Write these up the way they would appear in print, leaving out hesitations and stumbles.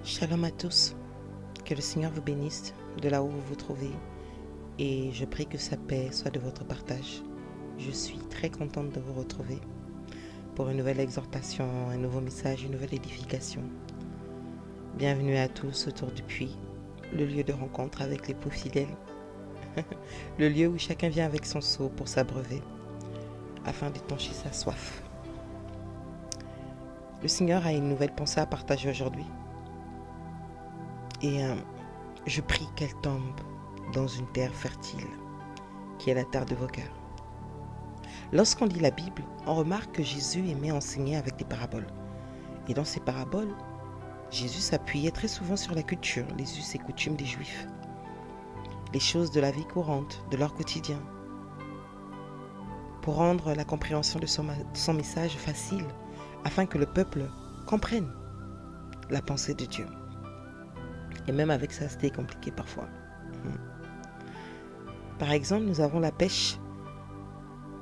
Shalom à tous, que le Seigneur vous bénisse de là où vous vous trouvez et je prie que sa paix soit de votre partage. Je suis très contente de vous retrouver pour une nouvelle exhortation, un nouveau message, une nouvelle édification. Bienvenue à tous autour du puits, le lieu de rencontre avec l'époux fidèle, le lieu où chacun vient avec son seau pour s'abreuver afin d'étancher sa soif. Le Seigneur a une nouvelle pensée à partager aujourd'hui. Et je prie qu'elle tombe dans une terre fertile, qui est la terre de vos cœurs. Lorsqu'on lit la Bible, on remarque que Jésus aimait enseigner avec des paraboles. Et dans ces paraboles, Jésus s'appuyait très souvent sur la culture, les us et coutumes des Juifs, les choses de la vie courante, de leur quotidien, pour rendre la compréhension de son message facile, afin que le peuple comprenne la pensée de Dieu. Et même avec ça, c'était compliqué parfois. Par exemple, nous avons la pêche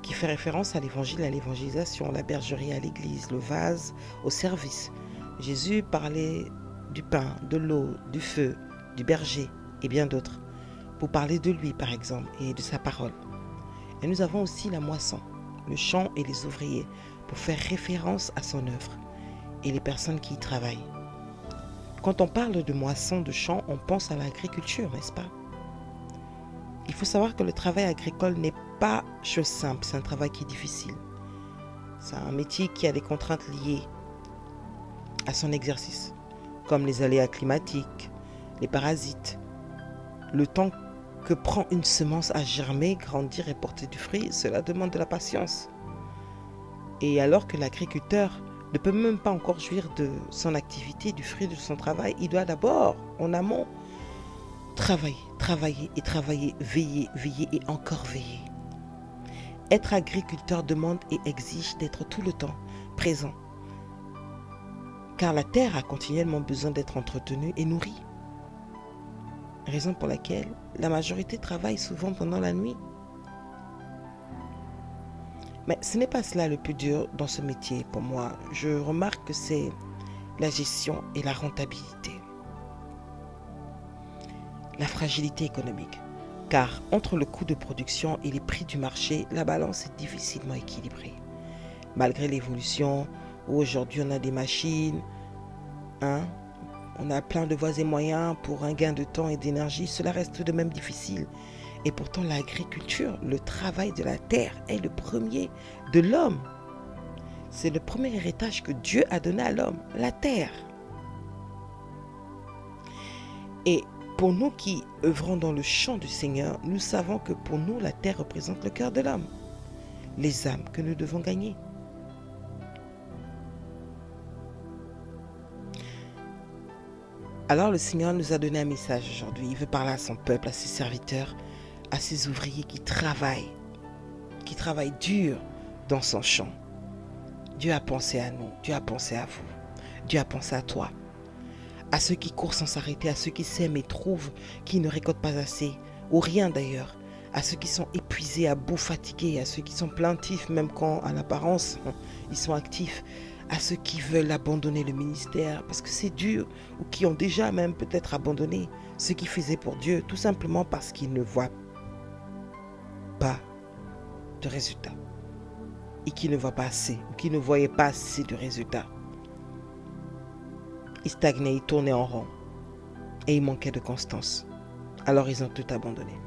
qui fait référence à l'évangile, à l'évangélisation, la bergerie à l'église, le vase au service. Jésus parlait du pain, de l'eau, du feu, du berger et bien d'autres, pour parler de lui par exemple et de sa parole. Et nous avons aussi la moisson, le champ et les ouvriers, pour faire référence à son œuvre et les personnes qui y travaillent. Quand on parle de moisson, de champ, on pense à l'agriculture, n'est-ce pas? Il faut savoir que le travail agricole n'est pas chose simple, c'est un travail qui est difficile. C'est un métier qui a des contraintes liées à son exercice, comme les aléas climatiques, les parasites, le temps que prend une semence à germer, grandir et porter du fruit, cela demande de la patience. Et alors que l'agriculteur ne peut même pas encore jouir de son activité, du fruit de son travail, il doit d'abord, en amont, travailler, veiller et encore veiller. Être agriculteur demande et exige d'être tout le temps présent, car la terre a continuellement besoin d'être entretenue et nourrie. Raison pour laquelle la majorité travaille souvent pendant la nuit. Mais ce n'est pas cela le plus dur dans ce métier pour moi. Je remarque que c'est la gestion et la rentabilité. La fragilité économique. Car entre le coût de production et les prix du marché, la balance est difficilement équilibrée. Malgré l'évolution, où aujourd'hui on a des machines, on a plein de voies et moyens pour un gain de temps et d'énergie, cela reste de même difficile. Et pourtant l'agriculture, le travail de la terre est le premier de l'homme. C'est le premier héritage que Dieu a donné à l'homme, la terre. Et pour nous qui œuvrons dans le champ du Seigneur, nous savons que pour nous, la terre représente le cœur de l'homme, les âmes que nous devons gagner. Alors le Seigneur nous a donné un message aujourd'hui. Il veut parler à son peuple, à ses serviteurs, à ses ouvriers qui travaillent dur dans son champ. Dieu a pensé à nous, Dieu a pensé à vous, Dieu a pensé à toi. À ceux qui courent sans s'arrêter, à ceux qui sèment et trouvent, qui ne récoltent pas assez, ou rien d'ailleurs, à ceux qui sont épuisés, à bout, fatigués, à ceux qui sont plaintifs, même quand à l'apparence ils sont actifs, à ceux qui veulent abandonner le ministère parce que c'est dur, ou qui ont déjà même peut-être abandonné ce qu'ils faisaient pour Dieu, tout simplement parce qu'ils ne voient pas de résultats, et qui ne voient pas assez, ou qui ne voyaient pas assez de résultats. Ils stagnaient, ils tournaient en rond et ils manquaient de constance. Alors ils ont tout abandonné.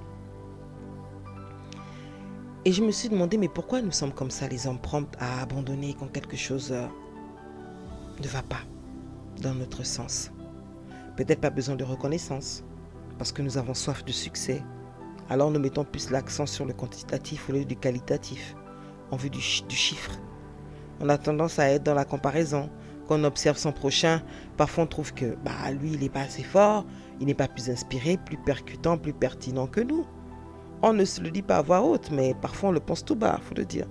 Et je me suis demandé, mais pourquoi nous sommes comme ça, les hommes prompts à abandonner quand quelque chose ne va pas dans notre sens? Peut-être pas besoin de reconnaissance, parce que nous avons soif de succès. Alors nous mettons plus l'accent sur le quantitatif au lieu du qualitatif, en vue du chiffre. On a tendance à être dans la comparaison. Quand on observe son prochain, parfois on trouve que lui, il n'est pas assez fort, il n'est pas plus inspiré, plus percutant, plus pertinent que nous. On ne se le dit pas à voix haute, mais parfois on le pense tout bas, il faut le dire.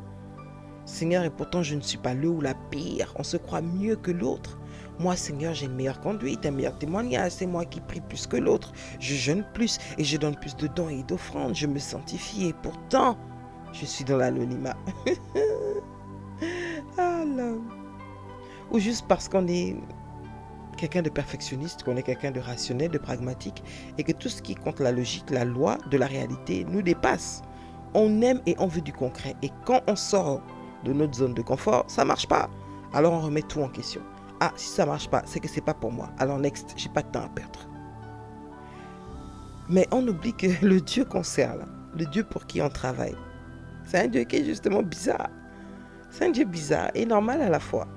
Seigneur, et pourtant je ne suis pas le ou la pire, on se croit mieux que l'autre. Moi, Seigneur, j'ai une meilleure conduite, un meilleur témoignage, c'est moi qui prie plus que l'autre. Je jeûne plus et je donne plus de dons et d'offrandes, je me sanctifie et pourtant, je suis dans l'anonymat. Ah l'homme. Ou juste parce qu'on est quelqu'un de perfectionniste, qu'on est quelqu'un de rationnel, de pragmatique, et que tout ce qui compte la logique, la loi de la réalité nous dépasse. On aime et on veut du concret. Et quand on sort de notre zone de confort, ça ne marche pas. Alors on remet tout en question. Ah, si ça ne marche pas, c'est que ce n'est pas pour moi. Alors next, j'ai pas de temps à perdre. Mais on oublie que le Dieu qu'on sert là, le Dieu pour qui on travaille, c'est un Dieu qui est justement bizarre. C'est un Dieu bizarre et normal à la fois.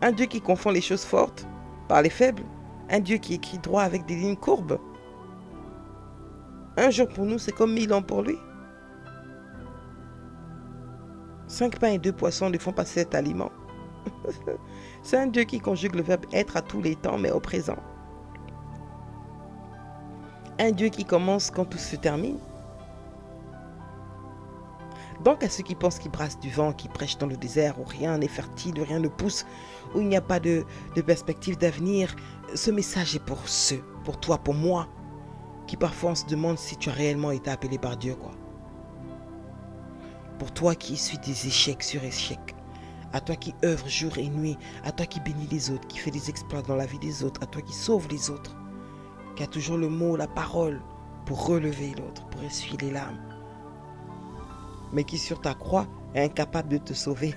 Un Dieu qui confond les choses fortes par les faibles. Un Dieu qui écrit droit avec des lignes courbes. Un jour pour nous, c'est comme 1000 ans pour lui. 5 pains et 2 poissons ne font pas 7 aliments. C'est un Dieu qui conjugue le verbe être à tous les temps, mais au présent. Un Dieu qui commence quand tout se termine. Donc à ceux qui pensent qu'ils brassent du vent, qui prêchent dans le désert, où rien n'est fertile, où rien ne pousse, où il n'y a pas de perspective d'avenir, ce message est pour ceux, pour toi, pour moi, qui parfois on se demande si tu as réellement été appelé par Dieu, quoi. Pour toi qui essuie des échecs sur échecs, à toi qui œuvre jour et nuit, à toi qui bénit les autres, qui fait des exploits dans la vie des autres, à toi qui sauve les autres, qui a toujours le mot, la parole pour relever l'autre, pour essuyer les larmes, mais qui sur ta croix est incapable de te sauver.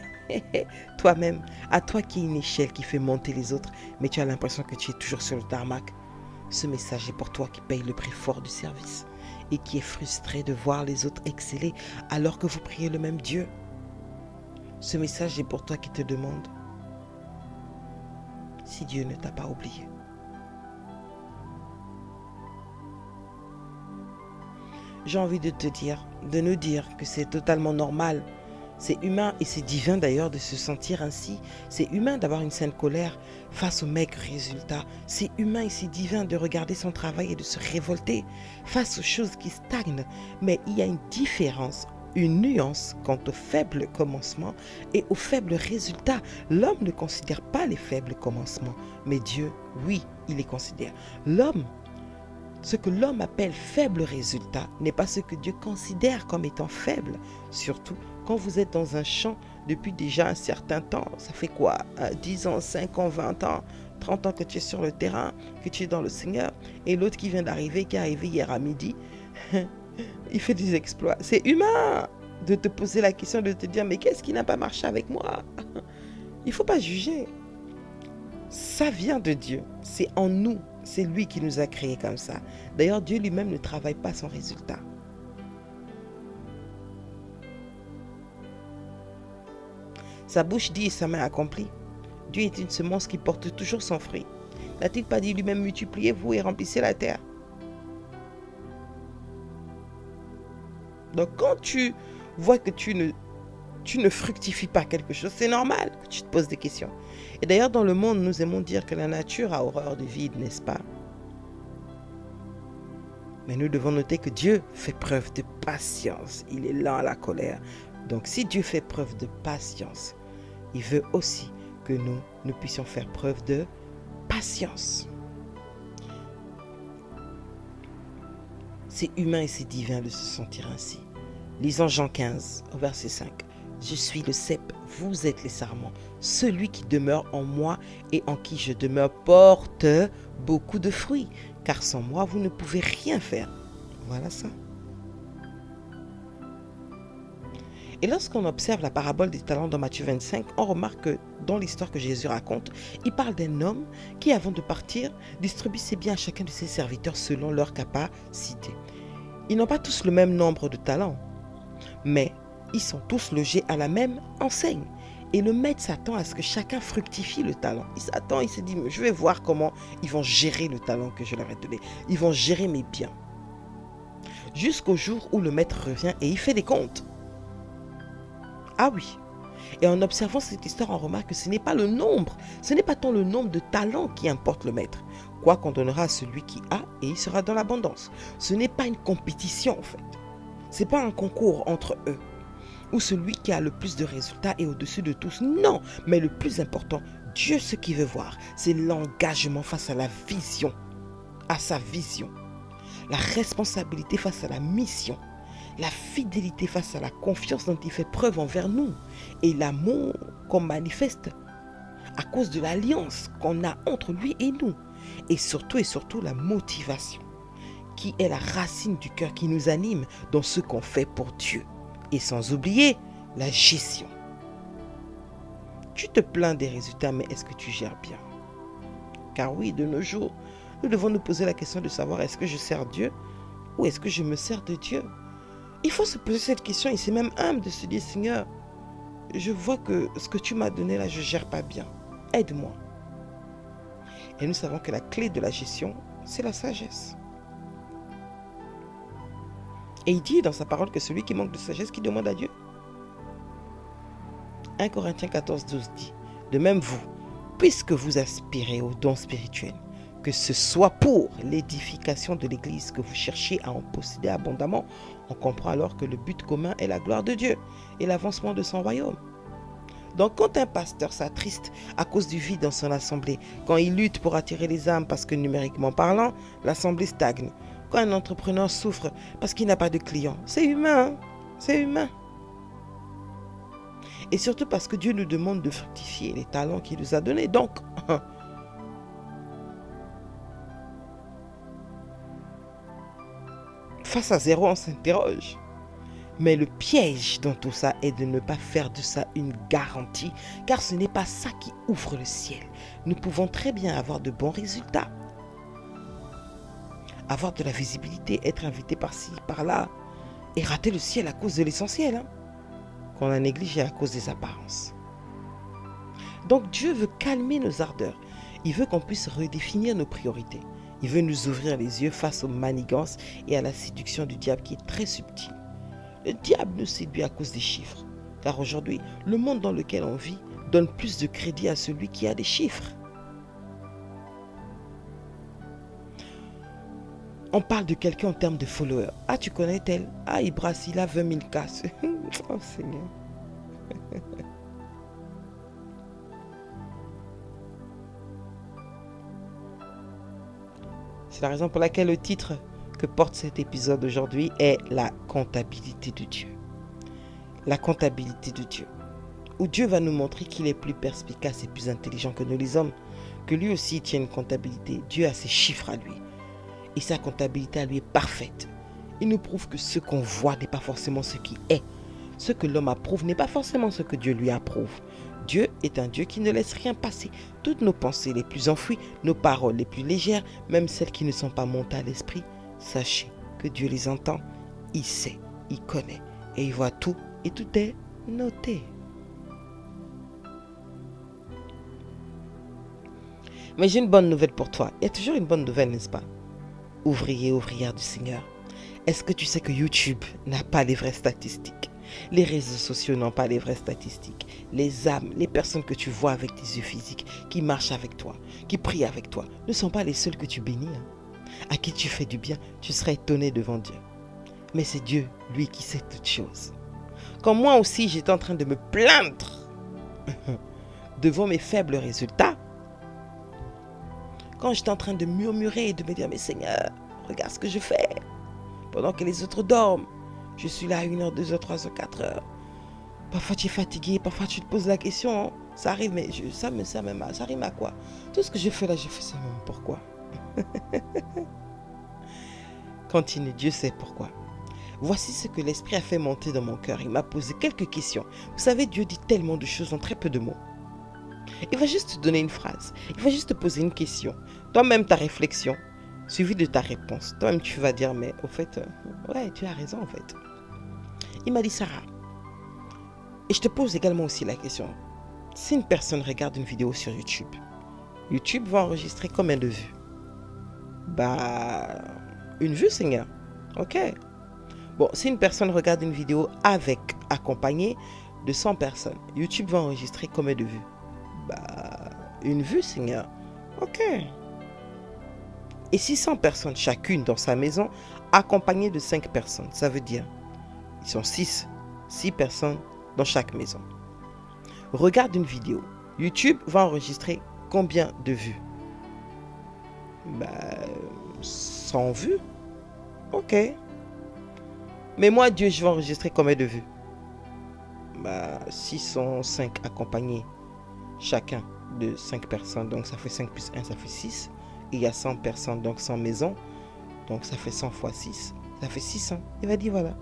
Toi-même, à toi qui est une échelle qui fait monter les autres, mais tu as l'impression que tu es toujours sur le tarmac. Ce message est pour toi qui paye le prix fort du service et qui est frustré de voir les autres exceller alors que vous priez le même Dieu. Ce message est pour toi qui te demande si Dieu ne t'a pas oublié. J'ai envie de te dire, de nous dire que c'est totalement normal. C'est humain et c'est divin d'ailleurs de se sentir ainsi. C'est humain d'avoir une saine colère face aux maigres résultats. C'est humain et c'est divin de regarder son travail et de se révolter face aux choses qui stagnent. Mais il y a une différence, une nuance quant au faible commencement et aux faibles résultats. L'homme ne considère pas les faibles commencements, mais Dieu, oui, il les considère. Ce que l'homme appelle faible résultat n'est pas ce que Dieu considère comme étant faible. Surtout quand vous êtes dans un champ depuis déjà un certain temps. Ça fait quoi? 10 ans, 5 ans, 20 ans, 30 ans que tu es sur le terrain, que tu es dans le Seigneur. Et l'autre qui vient d'arriver, qui est arrivé hier à midi, il fait des exploits. C'est humain de te poser la question, de te dire, mais qu'est-ce qui n'a pas marché avec moi? Il ne faut pas juger. Ça vient de Dieu. C'est en nous. C'est lui qui nous a créés comme ça. D'ailleurs, Dieu lui-même ne travaille pas son résultat. Sa bouche dit et sa main accomplit. Dieu est une semence qui porte toujours son fruit. N'a-t-il pas dit lui-même, multipliez-vous et remplissez la terre? Donc quand tu vois que tu ne fructifies pas quelque chose, c'est normal que tu te poses des questions. Et d'ailleurs, dans le monde, nous aimons dire que la nature a horreur du vide, n'est-ce pas? Mais nous devons noter que Dieu fait preuve de patience. Il est lent à la colère. Donc si Dieu fait preuve de patience, il veut aussi que nous puissions faire preuve de patience. C'est humain et c'est divin de se sentir ainsi. Lisons Jean 15, au verset 5. Je suis le cep, vous êtes les sarments. Celui qui demeure en moi et en qui je demeure porte beaucoup de fruits, car sans moi, vous ne pouvez rien faire. Voilà ça. Et lorsqu'on observe la parabole des talents dans Matthieu 25, on remarque que dans l'histoire que Jésus raconte, il parle d'un homme qui, avant de partir, distribue ses biens à chacun de ses serviteurs selon leur capacité. Ils n'ont pas tous le même nombre de talents, mais ils sont tous logés à la même enseigne. Et le maître s'attend à ce que chacun fructifie le talent. Il s'attend, il se dit, je vais voir comment ils vont gérer le talent que je leur ai donné. Ils vont gérer mes biens. Jusqu'au jour où le maître revient et il fait des comptes. Ah oui. Et en observant cette histoire, on remarque que ce n'est pas le nombre, ce n'est pas tant le nombre de talents qui importe le maître. Quoi qu'on donnera à celui qui a et il sera dans l'abondance. Ce n'est pas une compétition en fait. Ce n'est pas un concours entre eux. Ou celui qui a le plus de résultats est au-dessus de tous. Non, mais le plus important, Dieu ce qu'il veut voir, c'est l'engagement face à la vision, à sa vision. La responsabilité face à la mission. La fidélité face à la confiance dont il fait preuve envers nous. Et l'amour qu'on manifeste à cause de l'alliance qu'on a entre lui et nous. Et surtout la motivation, qui est la racine du cœur qui nous anime dans ce qu'on fait pour Dieu. Et sans oublier la gestion. Tu te plains des résultats, mais est-ce que tu gères bien? Car oui, de nos jours, nous devons nous poser la question de savoir est-ce que je sers Dieu ou est-ce que je me sers de Dieu? Il faut se poser cette question et c'est même humble de se dire Seigneur, je vois que ce que tu m'as donné là, je ne gère pas bien. Aide-moi. Et nous savons que la clé de la gestion, c'est la sagesse. Et il dit dans sa parole que celui qui manque de sagesse, qui demande à Dieu. 1 Corinthiens 14, 12 dit, de même vous, puisque vous aspirez aux dons spirituels, que ce soit pour l'édification de l'Église que vous cherchez à en posséder abondamment, on comprend alors que le but commun est la gloire de Dieu et l'avancement de son royaume. Donc quand un pasteur s'attriste à cause du vide dans son assemblée, quand il lutte pour attirer les âmes parce que numériquement parlant, l'assemblée stagne, quand un entrepreneur souffre parce qu'il n'a pas de clients, c'est humain, hein? C'est humain. Et surtout parce que Dieu nous demande de fructifier les talents qu'il nous a donnés. Donc, face à zéro, on s'interroge. Mais le piège dans tout ça est de ne pas faire de ça une garantie, car ce n'est pas ça qui ouvre le ciel. Nous pouvons très bien avoir de bons résultats, avoir de la visibilité, être invité par-ci, par-là, et rater le ciel à cause de l'essentiel, qu'on a négligé à cause des apparences. Donc Dieu veut calmer nos ardeurs. Il veut qu'on puisse redéfinir nos priorités. Il veut nous ouvrir les yeux face aux manigances et à la séduction du diable qui est très subtile. Le diable nous séduit à cause des chiffres. Car aujourd'hui, le monde dans lequel on vit donne plus de crédit à celui qui a des chiffres. On parle de quelqu'un en termes de followers. Ah, tu connais tel? Ah, il brasse, il a 20 000 cas. Oh Seigneur. C'est la raison pour laquelle le titre que porte cet épisode aujourd'hui est la comptabilité de Dieu. La comptabilité de Dieu. Où Dieu va nous montrer qu'il est plus perspicace et plus intelligent que nous les hommes. Que lui aussi tient une comptabilité. Dieu a ses chiffres à lui. Et sa comptabilité à lui est parfaite. Il nous prouve que ce qu'on voit n'est pas forcément ce qui est. Ce que l'homme approuve n'est pas forcément ce que Dieu lui approuve. Dieu est un Dieu qui ne laisse rien passer. Toutes nos pensées les plus enfouies, nos paroles les plus légères, même celles qui ne sont pas montées à l'esprit, sachez que Dieu les entend, il sait, il connaît et il voit tout et tout est noté. Mais j'ai une bonne nouvelle pour toi. Il y a toujours une bonne nouvelle, n'est-ce pas? Ouvrier, ouvrière du Seigneur. Est-ce que tu sais que YouTube n'a pas les vraies statistiques? Les réseaux sociaux n'ont pas les vraies statistiques. Les âmes, les personnes que tu vois avec tes yeux physiques, qui marchent avec toi, qui prient avec toi, ne sont pas les seuls que tu bénis. À qui tu fais du bien, tu serais étonné devant Dieu. Mais c'est Dieu, lui, qui sait toutes choses. Quand moi aussi, j'étais en train de me plaindre devant mes faibles résultats, quand j'étais en train de murmurer et de me dire, mais Seigneur, regarde ce que je fais. Pendant que les autres dorment, je suis là à 1h, 2h, 3h, 4h. Parfois tu es fatigué, parfois tu te poses la question. Ça arrive, mais ça me sert même à... Ça rime à quoi? Tout ce que je fais là, je fais ça même pourquoi? Continue, Dieu sait pourquoi. Voici ce que l'Esprit a fait monter dans mon cœur. Il m'a posé quelques questions. Vous savez, Dieu dit tellement de choses en très peu de mots. Il va juste te donner une phrase. Il va juste te poser une question. Toi-même, ta réflexion, suivie de ta réponse. Toi-même, tu vas dire, mais au fait, ouais, tu as raison en fait. Il m'a dit, Sarah, et je te pose également aussi la question. Si une personne regarde une vidéo sur YouTube, YouTube va enregistrer combien de vues? Bah, une vue, Seigneur. Ok. Bon, si une personne regarde une vidéo accompagnée de 100 personnes, YouTube va enregistrer combien de vues? Bah, une vue, Seigneur. Ok. Et si 100 personnes chacune dans sa maison, accompagnées de 5 personnes, ça veut dire, ils sont 6 personnes dans chaque maison. Regarde une vidéo. YouTube va enregistrer combien de vues? Bah, 100 vues. Ok. Mais moi, Dieu, je vais enregistrer combien de vues? Bah, 605 accompagnés chacun de 5 personnes, donc ça fait 5 plus 1, ça fait 6. Et il y a 100 personnes, donc 100 maisons, donc ça fait 100 fois 6, ça fait 600. Il va dire voilà.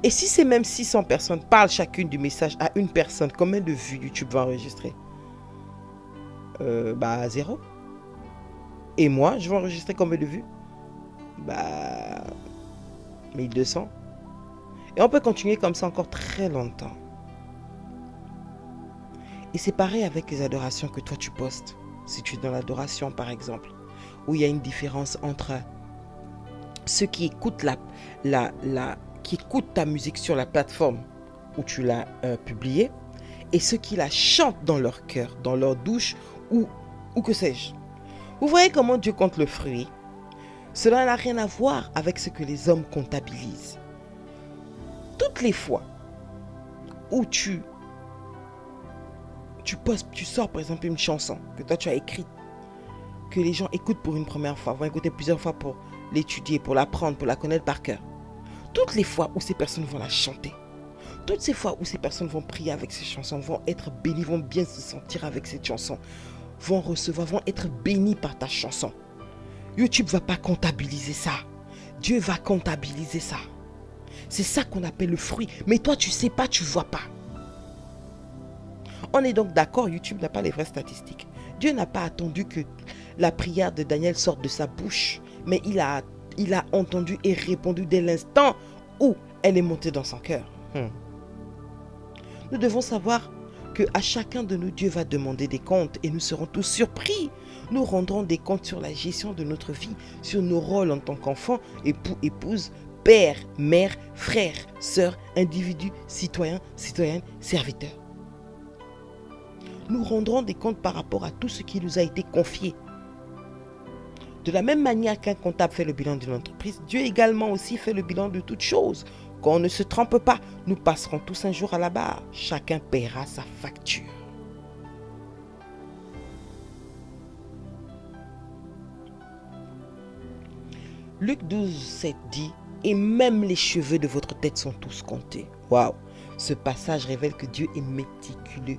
Et si ces mêmes 600 personnes parlent chacune du message à une personne, combien de vues YouTube va enregistrer? 0. Et moi, je vais enregistrer combien de vues? 1200. Et on peut continuer comme ça encore très longtemps. Et c'est pareil avec les adorations que toi tu postes. Si tu es dans l'adoration par exemple, où il y a une différence entre ceux qui écoutent qui écoutent ta musique sur la plateforme où tu l'as publiée et ceux qui la chantent dans leur cœur, dans leur douche ou que sais-je. Vous voyez comment Dieu compte le fruit? Cela n'a rien à voir avec ce que les hommes comptabilisent. Toutes les fois où tu postes, tu sors par exemple une chanson que toi tu as écrite, que les gens écoutent pour une première fois, vont écouter plusieurs fois pour l'étudier, pour l'apprendre, pour la connaître par cœur. Toutes les fois où ces personnes vont la chanter, toutes ces fois où ces personnes vont prier avec ces chansons, vont être bénies, vont bien se sentir avec cette chanson, vont recevoir, vont être bénies par ta chanson. YouTube ne va pas comptabiliser ça. Dieu va comptabiliser ça. C'est ça qu'on appelle le fruit. Mais toi, tu ne sais pas, tu ne vois pas. On est donc d'accord, YouTube n'a pas les vraies statistiques. Dieu n'a pas attendu que la prière de Daniel sorte de sa bouche, mais il a entendu et répondu dès l'instant où elle est montée dans son cœur. Nous devons savoir qu'à chacun de nous, Dieu va demander des comptes et nous serons tous surpris. Nous rendrons des comptes sur la gestion de notre vie, sur nos rôles en tant qu'enfants, époux, épouse, père, mère, frère, sœur, individu, citoyen, citoyenne, serviteur. Nous rendrons des comptes par rapport à tout ce qui nous a été confié. De la même manière qu'un comptable fait le bilan d'une entreprise, Dieu également aussi fait le bilan de toutes choses. Qu'on ne se trompe pas, nous passerons tous un jour à la barre. Chacun paiera sa facture. Luc 12, 7 dit « Et même les cheveux de votre tête sont tous comptés. » Waouh! Ce passage révèle que Dieu est méticuleux.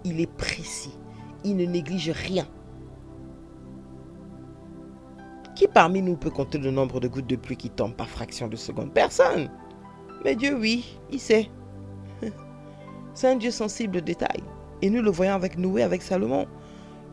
Il est précis. Il ne néglige rien. Qui parmi nous peut compter le nombre de gouttes de pluie qui tombent par fraction de seconde? Personne. Mais Dieu, oui, il sait. C'est un Dieu sensible aux détails. Et nous le voyons avec Noé, avec Salomon.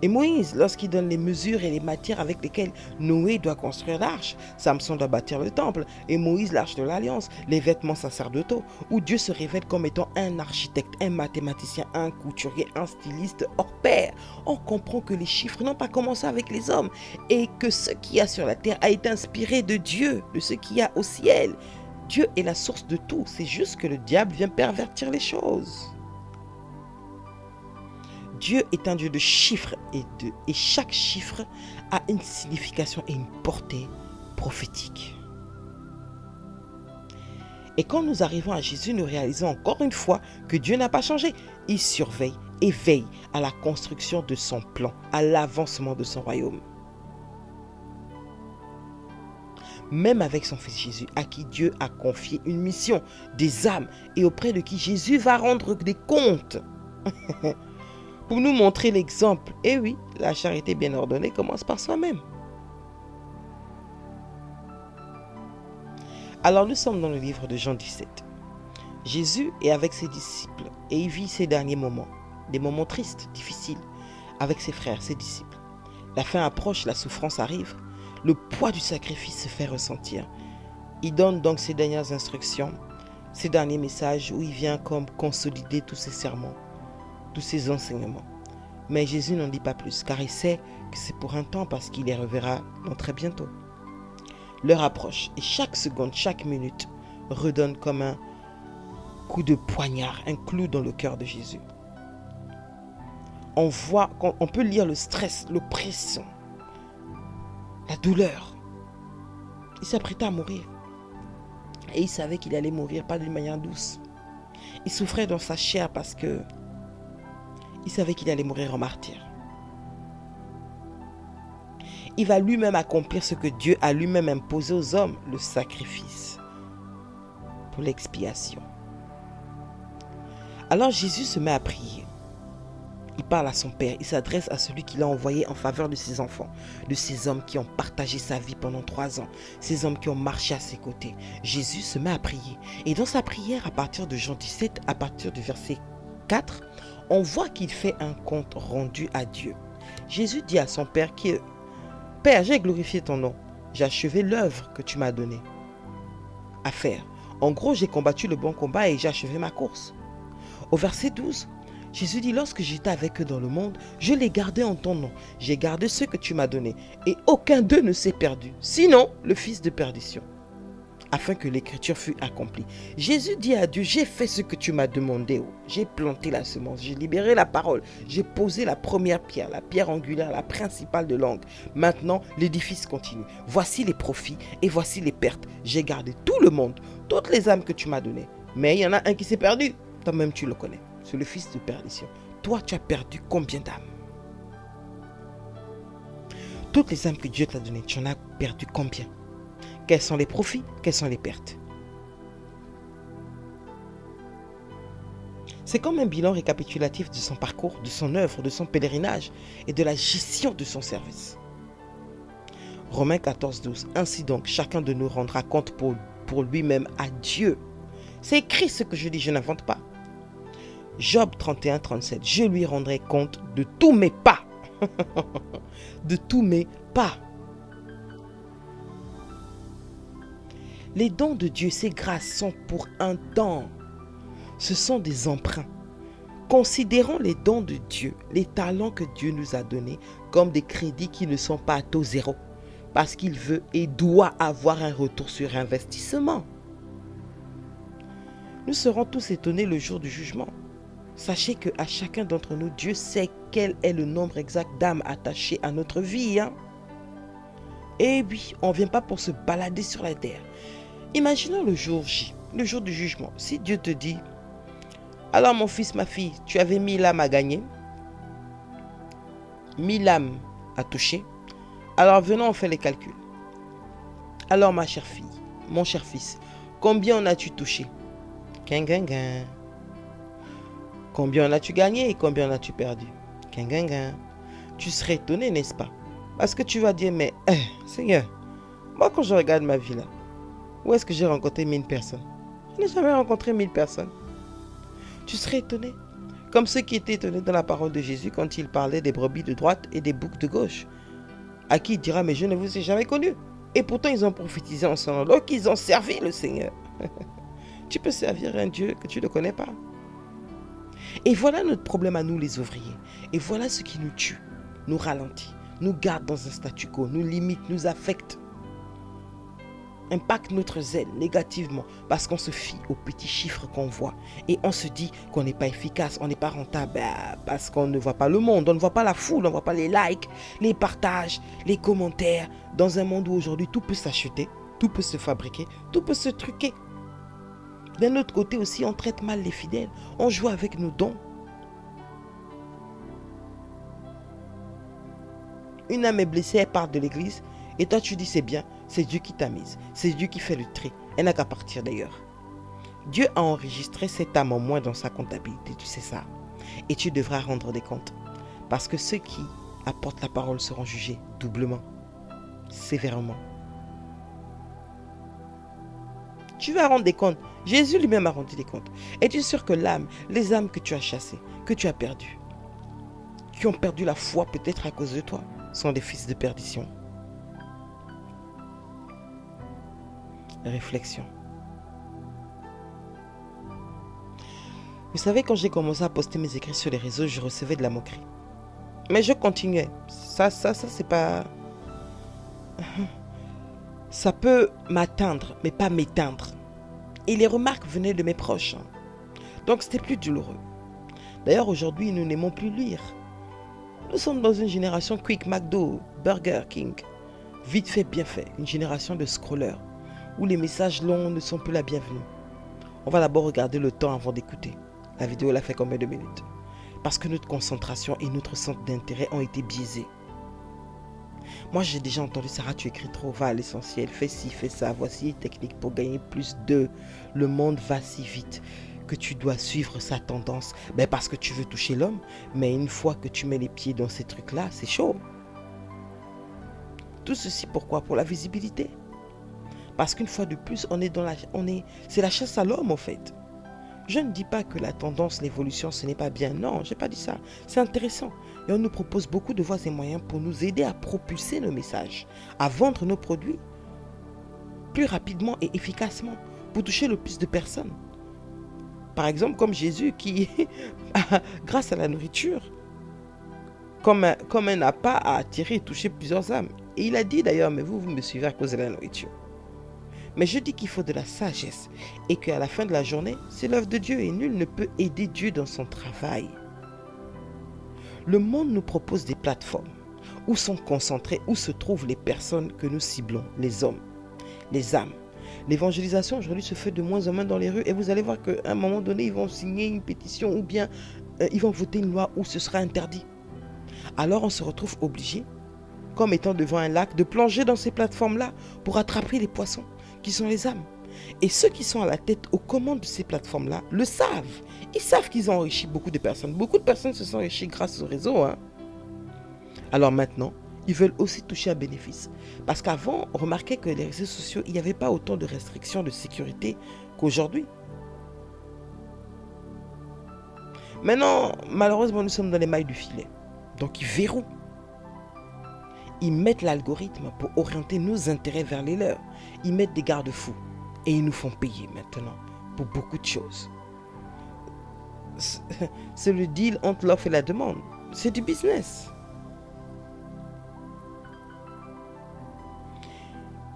Et Moïse, lorsqu'il donne les mesures et les matières avec lesquelles Noé doit construire l'arche, Samson doit bâtir le temple, et Moïse l'arche de l'alliance, les vêtements sacerdotaux, où Dieu se révèle comme étant un architecte, un mathématicien, un couturier, un styliste hors pair. On comprend que les chiffres n'ont pas commencé avec les hommes, et que ce qu'il y a sur la terre a été inspiré de Dieu, de ce qu'il y a au ciel. Dieu est la source de tout, c'est juste que le diable vient pervertir les choses. Dieu est un Dieu de chiffres et chaque chiffre a une signification et une portée prophétique. Et quand nous arrivons à Jésus, nous réalisons encore une fois que Dieu n'a pas changé. Il surveille et veille à la construction de son plan, à l'avancement de son royaume. Même avec son fils Jésus, à qui Dieu a confié une mission, des âmes, et auprès de qui Jésus va rendre des comptes. Pour nous montrer l'exemple. Et oui, la charité bien ordonnée commence par soi-même. Alors nous sommes dans le livre de Jean 17. Jésus est avec ses disciples et il vit ses derniers moments. Des moments tristes, difficiles, avec ses frères, ses disciples. La fin approche, la souffrance arrive. Le poids du sacrifice se fait ressentir. Il donne donc ses dernières instructions, ses derniers messages où il vient comme consolider tous ses sermons, tous ses enseignements. Mais Jésus n'en dit pas plus, car il sait que c'est pour un temps parce qu'il les reverra dans très bientôt. L'heure approche et chaque seconde, chaque minute redonne comme un coup de poignard, un clou dans le cœur de Jésus. On peut lire le stress, l'oppression, la douleur. Il s'apprêtait à mourir. Et il savait qu'il allait mourir, pas d'une manière douce. Il souffrait dans sa chair parce que il savait qu'il allait mourir en martyr. Il va lui-même accomplir ce que Dieu a lui-même imposé aux hommes, le sacrifice pour l'expiation. Alors Jésus se met à prier. Il parle à son père, il s'adresse à celui qui l'a envoyé en faveur de ses enfants, de ces hommes qui ont partagé sa vie pendant 3 ans, ces hommes qui ont marché à ses côtés. Jésus se met à prier. Et dans sa prière, à partir de Jean 17, à partir du verset 4, on voit qu'il fait un compte rendu à Dieu. Jésus dit à son père Père, j'ai glorifié ton nom, j'ai achevé l'œuvre que tu m'as donnée à faire. En gros, j'ai combattu le bon combat et j'ai achevé ma course. Au verset 12, Jésus dit, lorsque j'étais avec eux dans le monde, je les gardais en ton nom. J'ai gardé ce que tu m'as donné et aucun d'eux ne s'est perdu, sinon le fils de perdition, afin que l'écriture fût accomplie. Jésus dit à Dieu, j'ai fait ce que tu m'as demandé. J'ai planté la semence, j'ai libéré la parole, j'ai posé la première pierre, la pierre angulaire, la principale de l'angle. Maintenant, l'édifice continue. Voici les profits et voici les pertes. J'ai gardé tout le monde, toutes les âmes que tu m'as données. Mais il y en a un qui s'est perdu. Toi-même, tu le connais. C'est le fils de perdition. Toi, tu as perdu combien d'âmes? Toutes les âmes que Dieu t'a données, tu en as perdu combien? Quels sont les profits? Quelles sont les pertes? C'est comme un bilan récapitulatif de son parcours, de son œuvre, de son pèlerinage et de la gestion de son service. Romains 14, 12. Ainsi donc, chacun de nous rendra compte pour lui-même à Dieu. C'est écrit ce que je dis, je n'invente pas. Job 31, 37. Je lui rendrai compte de tous mes pas. De tous mes pas. Les dons de Dieu, ces grâces sont pour un temps. Ce sont des emprunts. Considérons les dons de Dieu, les talents que Dieu nous a donnés, comme des crédits qui ne sont pas à taux zéro, parce qu'il veut et doit avoir un retour sur investissement. Nous serons tous étonnés le jour du jugement. Sachez qu'à chacun d'entre nous, Dieu sait quel est le nombre exact d'âmes attachées à notre vie. Et oui, on ne vient pas pour se balader sur la terre. Imaginons le jour J, le jour du jugement. Si Dieu te dit, alors mon fils, ma fille, tu avais 1000 âmes à gagner, 1000 âmes à toucher, alors venons, on fait les calculs. Alors ma chère fille, mon cher fils, combien en as-tu touché? Quinquinquin. Combien en as-tu gagné et combien en as-tu perdu? Quinquinquin. Tu serais étonné, n'est-ce pas? Parce que tu vas dire, mais Seigneur, moi quand je regarde ma vie là, où est-ce que j'ai rencontré 1000 personnes? Je n'ai jamais rencontré 1000 personnes. Tu serais étonné. Comme ceux qui étaient étonnés dans la parole de Jésus quand il parlait des brebis de droite et des boucs de gauche. À qui il dira, mais je ne vous ai jamais connus. Et pourtant ils ont prophétisé en son nom. Donc ils ont servi le Seigneur. Tu peux servir un Dieu que tu ne connais pas. Et voilà notre problème à nous les ouvriers. Et voilà ce qui nous tue, nous ralentit, nous garde dans un statu quo, nous limite, nous affecte, impacte notre zèle négativement parce qu'on se fie aux petits chiffres qu'on voit et on se dit qu'on n'est pas efficace, on n'est pas rentable parce qu'on ne voit pas le monde, on ne voit pas la foule, on ne voit pas les likes, les partages, les commentaires. Dans un monde où aujourd'hui tout peut s'acheter, tout peut se fabriquer, tout peut se truquer. D'un autre côté aussi, on traite mal les fidèles, on joue avec nos dons. Une âme est blessée, elle part de l'église et toi tu dis c'est bien, c'est Dieu qui t'a mise, c'est Dieu qui fait le tri, elle n'a qu'à partir d'ailleurs. Dieu a enregistré cette âme en moins dans sa comptabilité, tu sais ça. Et tu devras rendre des comptes. Parce que ceux qui apportent la parole seront jugés doublement, sévèrement. Tu vas rendre des comptes. Jésus lui-même a rendu des comptes. Es-tu sûr que les âmes que tu as chassées, que tu as perdues, qui ont perdu la foi peut-être à cause de toi, sont des fils de perdition? Réflexion. Vous savez, quand j'ai commencé à poster mes écrits sur les réseaux, je recevais de la moquerie. Mais je continuais. Ça, c'est pas... Ça peut m'atteindre, mais pas m'éteindre. Et les remarques venaient de mes proches. Donc c'était plus douloureux. D'ailleurs, aujourd'hui, nous n'aimons plus lire. Nous sommes dans une génération Quick, McDo, Burger King. Vite fait, bien fait. Une génération de scrollers, où les messages longs ne sont plus la bienvenue. On va d'abord regarder le temps avant d'écouter. La vidéo l'a fait combien de minutes? Parce que notre concentration et notre centre d'intérêt ont été biaisés. Moi, j'ai déjà entendu, Sarah, tu écris trop, va à l'essentiel, fais ci, fais ça, voici les techniques pour gagner plus de... Le monde va si vite que tu dois suivre sa tendance? Ben parce que tu veux toucher l'homme, mais une fois que tu mets les pieds dans ces trucs-là, c'est chaud. Tout ceci pourquoi? Pour la visibilité. Parce qu'une fois de plus, c'est la chasse à l'homme en fait. Je ne dis pas que la tendance, l'évolution, ce n'est pas bien. Non, je n'ai pas dit ça. C'est intéressant. Et on nous propose beaucoup de voies et moyens pour nous aider à propulser nos messages, à vendre nos produits plus rapidement et efficacement, pour toucher le plus de personnes. Par exemple, comme Jésus qui, grâce à la nourriture, comme un appât, a attiré et touché plusieurs âmes. Et il a dit d'ailleurs, mais vous me suivez à cause de la nourriture. Mais je dis qu'il faut de la sagesse et qu'à la fin de la journée, c'est l'œuvre de Dieu et nul ne peut aider Dieu dans son travail. Le monde nous propose des plateformes où sont concentrées, où se trouvent les personnes que nous ciblons, les hommes, les âmes. L'évangélisation aujourd'hui se fait de moins en moins dans les rues et vous allez voir qu'à un moment donné, ils vont signer une pétition ou bien ils vont voter une loi où ce sera interdit. Alors on se retrouve obligé, comme étant devant un lac, de plonger dans ces plateformes-là pour attraper les poissons qui sont les âmes. Et ceux qui sont à la tête, aux commandes de ces plateformes-là, le savent. Ils savent qu'ils ont enrichi beaucoup de personnes. Beaucoup de personnes se sont enrichies grâce au réseau. Alors maintenant, ils veulent aussi toucher un bénéfice. Parce qu'avant, on remarquait que les réseaux sociaux, il n'y avait pas autant de restrictions de sécurité qu'aujourd'hui. Maintenant, malheureusement, nous sommes dans les mailles du filet. Donc ils verrouillent. Ils mettent l'algorithme pour orienter nos intérêts vers les leurs. Ils mettent des garde-fous. Et ils nous font payer maintenant pour beaucoup de choses. C'est le deal entre l'offre et la demande. C'est du business.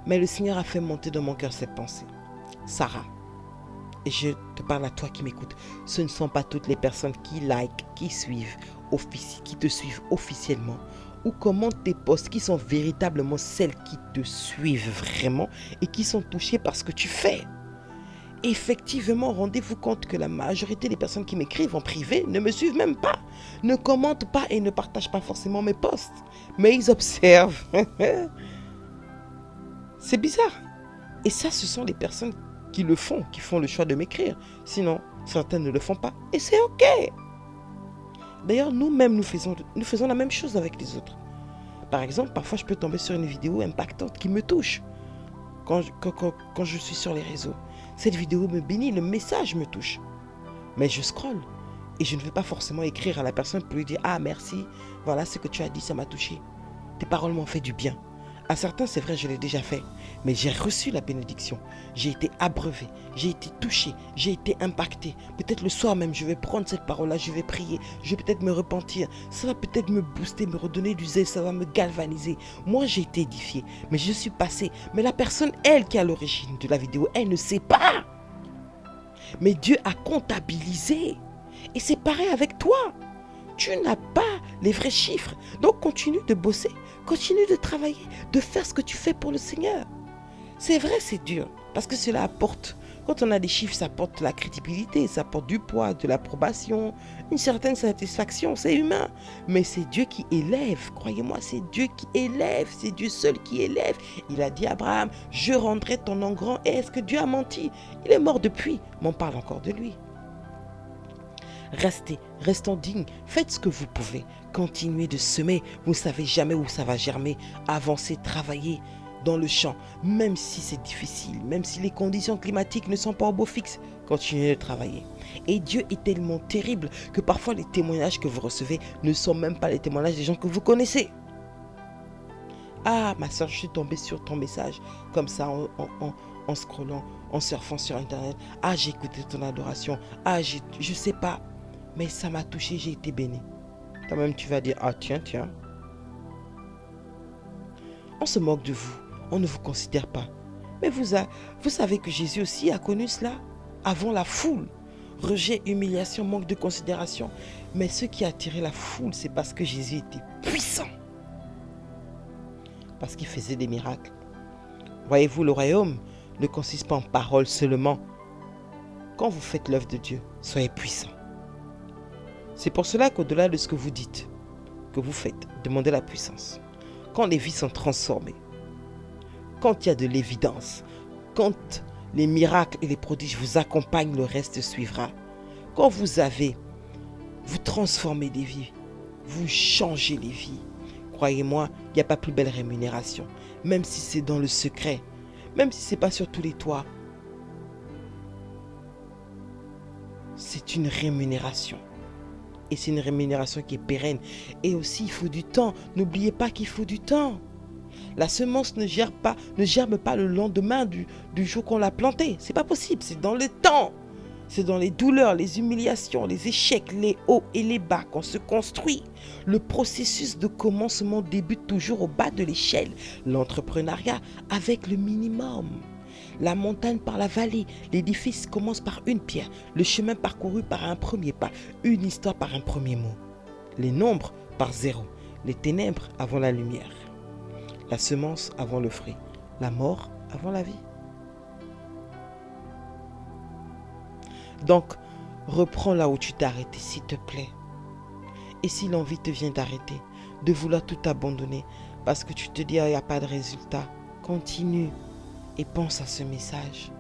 Mais le Seigneur a fait monter dans mon cœur cette pensée. Sarah, et je te parle à toi qui m'écoutes, ce ne sont pas toutes les personnes qui likent, qui te suivent officiellement ou commentent tes posts qui sont véritablement celles qui te suivent vraiment et qui sont touchées par ce que tu fais. Effectivement, rendez-vous compte que la majorité des personnes qui m'écrivent en privé ne me suivent même pas, ne commentent pas et ne partagent pas forcément mes posts, mais ils observent. C'est bizarre. Et ça, ce sont les personnes qui le font, qui font le choix de m'écrire. Sinon, certaines ne le font pas. Et c'est ok. D'ailleurs, nous-mêmes, nous faisons la même chose avec les autres. Par exemple, parfois, je peux tomber sur une vidéo impactante qui me touche quand je suis sur les réseaux. Cette vidéo me bénit, le message me touche. Mais je scrolle et je ne vais pas forcément écrire à la personne pour lui dire « Ah, merci, voilà ce que tu as dit, ça m'a touché. Tes paroles m'ont fait du bien. » À certains, c'est vrai, je l'ai déjà fait, mais j'ai reçu la bénédiction. J'ai été abreuvé, j'ai été touché, j'ai été impacté. Peut-être le soir même, je vais prendre cette parole-là, je vais prier, je vais peut-être me repentir. Ça va peut-être me booster, me redonner du zèle, ça va me galvaniser. Moi, j'ai été édifié, mais je suis passé. Mais la personne, elle, qui est à l'origine de la vidéo, elle ne sait pas. Mais Dieu a comptabilisé. Et c'est pareil avec toi. Tu n'as pas les vrais chiffres. Donc continue de bosser, continue de travailler, de faire ce que tu fais pour le Seigneur. C'est vrai, c'est dur, parce que cela apporte, quand on a des chiffres, ça apporte de la crédibilité, ça apporte du poids, de l'approbation, une certaine satisfaction, c'est humain. Mais c'est Dieu qui élève, croyez-moi, c'est Dieu qui élève, c'est Dieu seul qui élève. Il a dit à Abraham, je rendrai ton nom grand. Et est-ce que Dieu a menti? Il est mort depuis, mais on parle encore de lui. Restons dignes, faites ce que vous pouvez, continuez de semer, vous ne savez jamais où ça va germer, avancez, travaillez dans le champ, même si c'est difficile, même si les conditions climatiques ne sont pas au beau fixe, continuez de travailler. Et Dieu est tellement terrible que parfois les témoignages que vous recevez ne sont même pas les témoignages des gens que vous connaissez. Ah, ma soeur, je suis tombée sur ton message, comme ça, en scrollant, en surfant sur Internet. Ah, j'ai écouté ton adoration. Ah, je sais pas. Mais ça m'a touché, j'ai été béni. Toi-même, tu vas dire, ah tiens. On se moque de vous, on ne vous considère pas. Mais vous savez que Jésus aussi a connu cela avant la foule. Rejet, humiliation, manque de considération. Mais ce qui a attiré la foule, c'est parce que Jésus était puissant. Parce qu'il faisait des miracles. Voyez-vous, le royaume ne consiste pas en paroles seulement. Quand vous faites l'œuvre de Dieu, soyez puissants. C'est pour cela qu'au-delà de ce que vous dites, que vous faites, demandez la puissance. Quand les vies sont transformées, quand il y a de l'évidence, quand Les miracles et les prodiges vous accompagnent, le reste suivra. Quand vous transformez des vies, vous changez les vies. Croyez-moi, il n'y a pas plus belle rémunération. Même si c'est dans le secret, même si ce n'est pas sur tous les toits. C'est une rémunération. Et c'est une rémunération qui est pérenne. Et aussi, il faut du temps. N'oubliez pas qu'il faut du temps. La semence ne germe pas le lendemain du jour qu'on l'a plantée. C'est pas possible, c'est dans le temps. C'est dans les douleurs, les humiliations, les échecs, les hauts et les bas qu'on se construit. Le processus de commencement débute toujours au bas de l'échelle. L'entrepreneuriat avec le minimum. La montagne par la vallée, l'édifice commence par une pierre, le chemin parcouru par un premier pas, une histoire par un premier mot. Les nombres par 0, les ténèbres avant la lumière. La semence avant le fruit, la mort avant la vie. Donc, reprends là où tu t'es arrêté, s'il te plaît. Et si l'envie te vient d'arrêter, de vouloir tout abandonner, parce que tu te dis, il n'y a pas de résultat, continue et pense à ce message.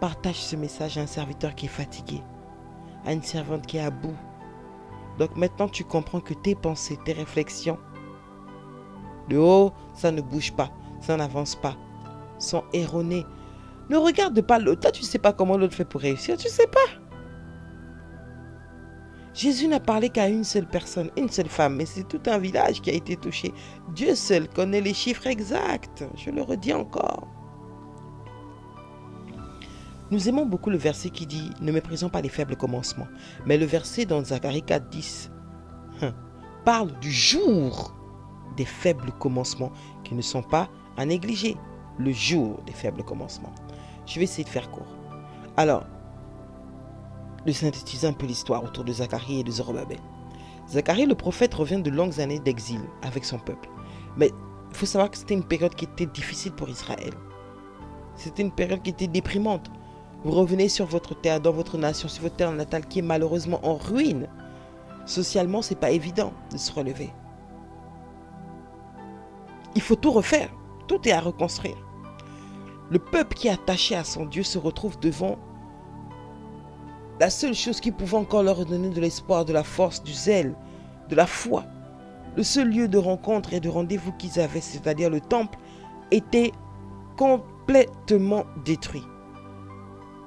Partage ce message à un serviteur qui est fatigué, à une servante qui est à bout. Donc maintenant, tu comprends que tes pensées, tes réflexions, de haut, ça ne bouge pas, ça n'avance pas, sont erronées. Ne regarde pas l'autre. Toi, tu ne sais pas comment l'autre fait pour réussir. Tu ne sais pas. Jésus n'a parlé qu'à une seule personne, une seule femme. Mais c'est tout un village qui a été touché. Dieu seul connaît les chiffres exacts. Je le redis encore. Nous aimons beaucoup le verset qui dit « Ne méprisons pas les faibles commencements ». Mais le verset dans Zacharie 4,10 parle du jour des faibles commencements qui ne sont pas à négliger. Le jour des faibles commencements. Je vais essayer de faire court. Alors, de synthétiser un peu l'histoire autour de Zacharie et de Zorobabel. Zacharie, le prophète, revient de longues années d'exil avec son peuple. Mais il faut savoir que c'était une période qui était difficile pour Israël. C'était une période qui était déprimante. Vous revenez sur votre terre, dans votre nation, sur votre terre natale qui est malheureusement en ruine. Socialement, c'est pas évident de se relever. Il faut tout refaire. Tout est à reconstruire. Le peuple qui est attaché à son Dieu se retrouve devant la seule chose qui pouvait encore leur donner de l'espoir, de la force, du zèle, de la foi. Le seul lieu de rencontre et de rendez-vous qu'ils avaient, c'est-à-dire le temple, était complètement détruit.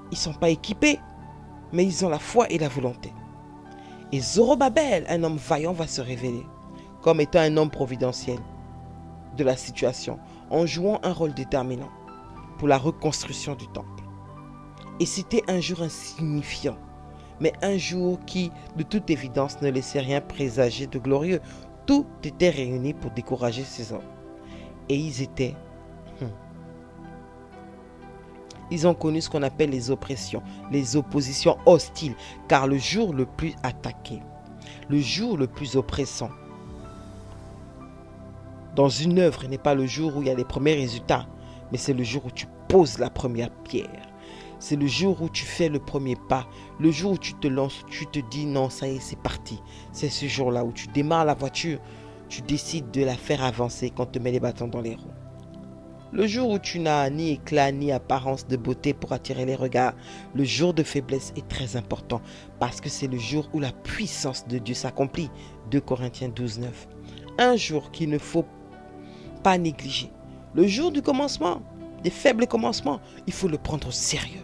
Ils ne sont pas équipés, mais ils ont la foi et la volonté. Et Zorobabel, un homme vaillant, va se révéler comme étant un homme providentiel de la situation, en jouant un rôle déterminant pour la reconstruction du temple. Et c'était un jour insignifiant, mais un jour qui, de toute évidence, ne laissait rien présager de glorieux. Tout était réuni pour décourager ces hommes. Et ils ont connu ce qu'on appelle les oppressions, les oppositions hostiles, car le jour le plus attaqué, le jour le plus oppressant, dans une œuvre n'est pas le jour où il y a les premiers résultats, mais c'est le jour où tu poses la première pierre. C'est le jour où tu fais le premier pas, le jour où tu te lances, tu te dis non, ça y est, c'est parti. C'est ce jour-là où tu démarres la voiture, tu décides de la faire avancer quand on te met les bâtons dans les roues. Le jour où tu n'as ni éclat ni apparence de beauté pour attirer les regards, le jour de faiblesse est très important parce que c'est le jour où la puissance de Dieu s'accomplit. 2 Corinthiens 12,9. Un jour qu'il ne faut pas négliger. Le jour du commencement, des faibles commencements, il faut le prendre au sérieux.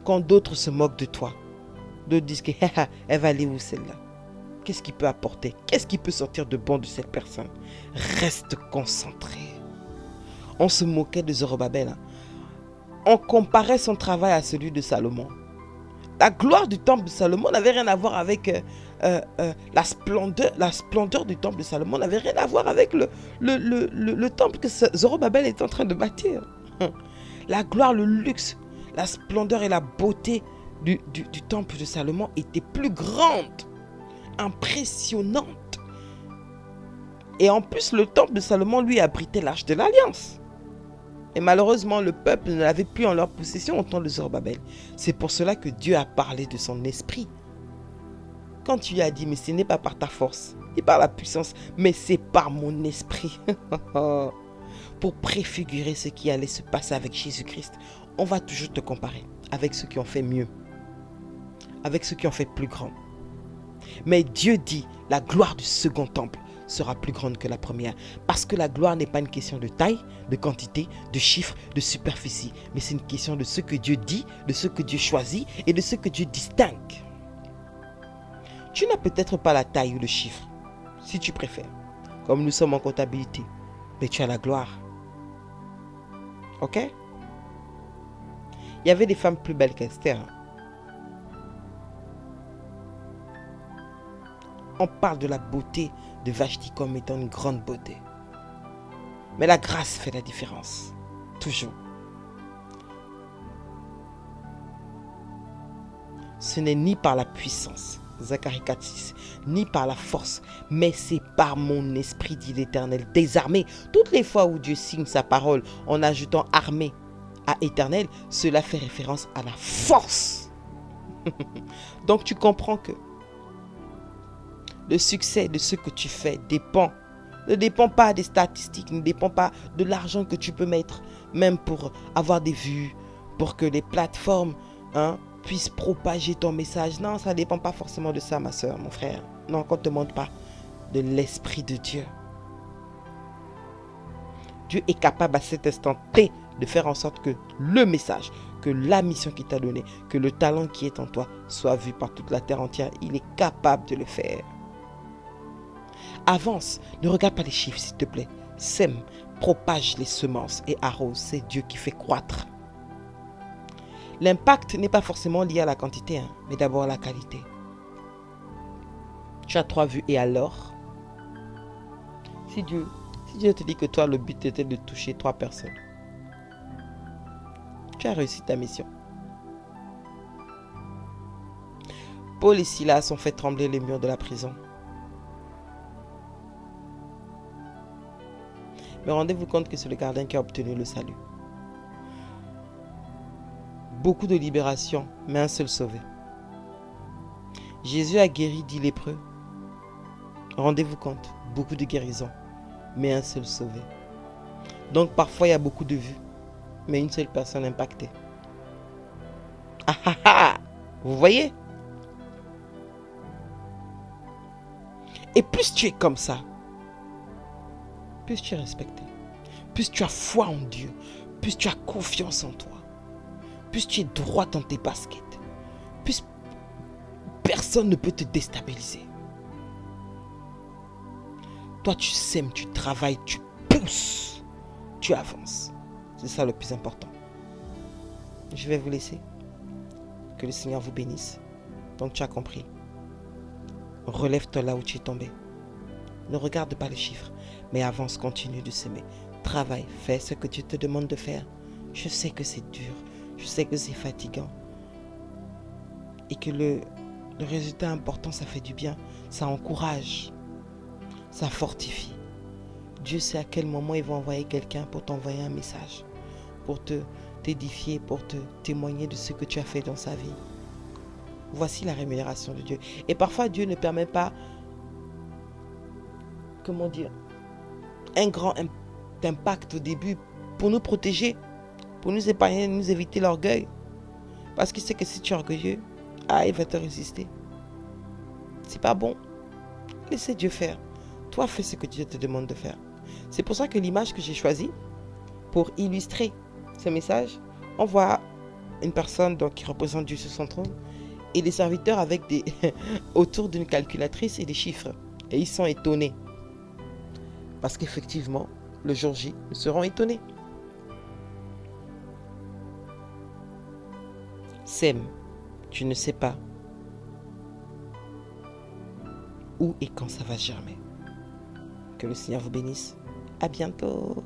Quand d'autres se moquent de toi, d'autres disent que elle va aller où celle-là? Qu'est-ce qui peut apporter? Qu'est-ce qui peut sortir de bon de cette personne? Reste concentré. On se moquait de Zorobabel. On comparait son travail à celui de Salomon. La gloire du temple de Salomon n'avait rien à voir avec la splendeur du temple de Salomon n'avait rien à voir avec le temple que Zorobabel est en train de bâtir. La gloire, le luxe, la splendeur et la beauté du temple de Salomon étaient plus grandes, impressionnantes. Et en plus, le temple de Salomon, lui, abritait l'arche de l'Alliance. Et malheureusement, le peuple ne l'avait plus en leur possession au temps de Zorobabel. C'est pour cela que Dieu a parlé de son esprit. Quand tu lui as dit, mais ce n'est pas par ta force, ni par la puissance, mais c'est par mon esprit. Pour préfigurer ce qui allait se passer avec Jésus-Christ. on va toujours te comparer avec ceux qui ont fait mieux, avec ceux qui ont fait plus grand. Mais Dieu dit, la gloire du second temple sera plus grande que la première. Parce que la gloire n'est pas une question de taille, de quantité, de chiffres, de superficie. Mais c'est une question de ce que Dieu dit, de ce que Dieu choisit et de ce que Dieu distingue. Tu n'as peut-être pas la taille ou le chiffre, si tu préfères, comme nous sommes en comptabilité. Mais tu as la gloire. Ok? Il y avait des femmes plus belles qu'Esther. On parle de la beauté de Vashti comme étant une grande beauté. Mais la grâce fait la différence. Toujours. Ce n'est ni par la puissance, Zacharie 4,6, ni par la force, mais c'est par mon esprit, dit l'Éternel, désarmé. Toutes les fois où Dieu signe sa parole en ajoutant armé à éternel, cela fait référence à la force. Donc tu comprends que le succès de ce que tu fais ne dépend pas des statistiques, ne dépend pas de l'argent que tu peux mettre, même pour avoir des vues, pour que les plateformes puissent propager ton message. Non, ça ne dépend pas forcément de ça, ma soeur, mon frère. Non, qu'on ne te demande pas de l'Esprit de Dieu. Dieu est capable à cet instant T de faire en sorte que le message, que la mission qu'il t'a donnée, que le talent qui est en toi soit vu par toute la terre entière. Il est capable de le faire. Avance, ne regarde pas les chiffres s'il te plaît. Sème, propage les semences et arrose. C'est Dieu qui fait croître. L'impact n'est pas forcément lié à la quantité, mais d'abord à la qualité. Tu as 3 vues et alors? Si Dieu te dit que toi, le but était de toucher 3 personnes, tu as réussi ta mission. Paul et Silas ont fait trembler les murs de la prison. Mais rendez-vous compte que c'est le gardien qui a obtenu le salut. Beaucoup de libération, mais un seul sauvé. Jésus a guéri 10 lépreux. Rendez-vous compte, beaucoup de guérisons, mais un seul sauvé. Donc parfois il y a beaucoup de vues, mais une seule personne impactée. Ah ah ah! Vous voyez? Et plus tu es comme ça, plus tu es respecté, plus tu as foi en Dieu, plus tu as confiance en toi, plus tu es droit dans tes baskets, plus personne ne peut te déstabiliser. Toi, tu sèmes, tu travailles, tu pousses, tu avances. C'est ça le plus important. Je vais vous laisser. Que le Seigneur vous bénisse. Donc tu as compris. Relève-toi là où tu es tombé. Ne regarde pas les chiffres, mais avance, continue de s'aimer. Travaille, fais ce que Dieu te demande de faire. Je sais que c'est dur, je sais que c'est fatigant. Et que le résultat important, ça fait du bien, ça encourage, ça fortifie. Dieu sait à quel moment il va envoyer quelqu'un pour t'envoyer un message, pour t'édifier, pour te témoigner de ce que tu as fait dans sa vie. Voici la rémunération de Dieu. Et parfois, Dieu ne permet pas, un grand impact au début pour nous protéger, pour nous épargner, nous éviter l'orgueil. Parce qu'il sait que si tu es orgueilleux, il va te résister. C'est pas bon. Laissez Dieu faire. Toi, fais ce que Dieu te demande de faire. C'est pour ça que l'image que j'ai choisie pour illustrer ce message, on voit une personne qui représente Dieu sur son trône et des serviteurs avec autour d'une calculatrice et des chiffres. Et ils sont étonnés. Parce qu'effectivement, le jour J, ils seront étonnés. Sème, tu ne sais pas où et quand ça va germer. Que le Seigneur vous bénisse. À bientôt.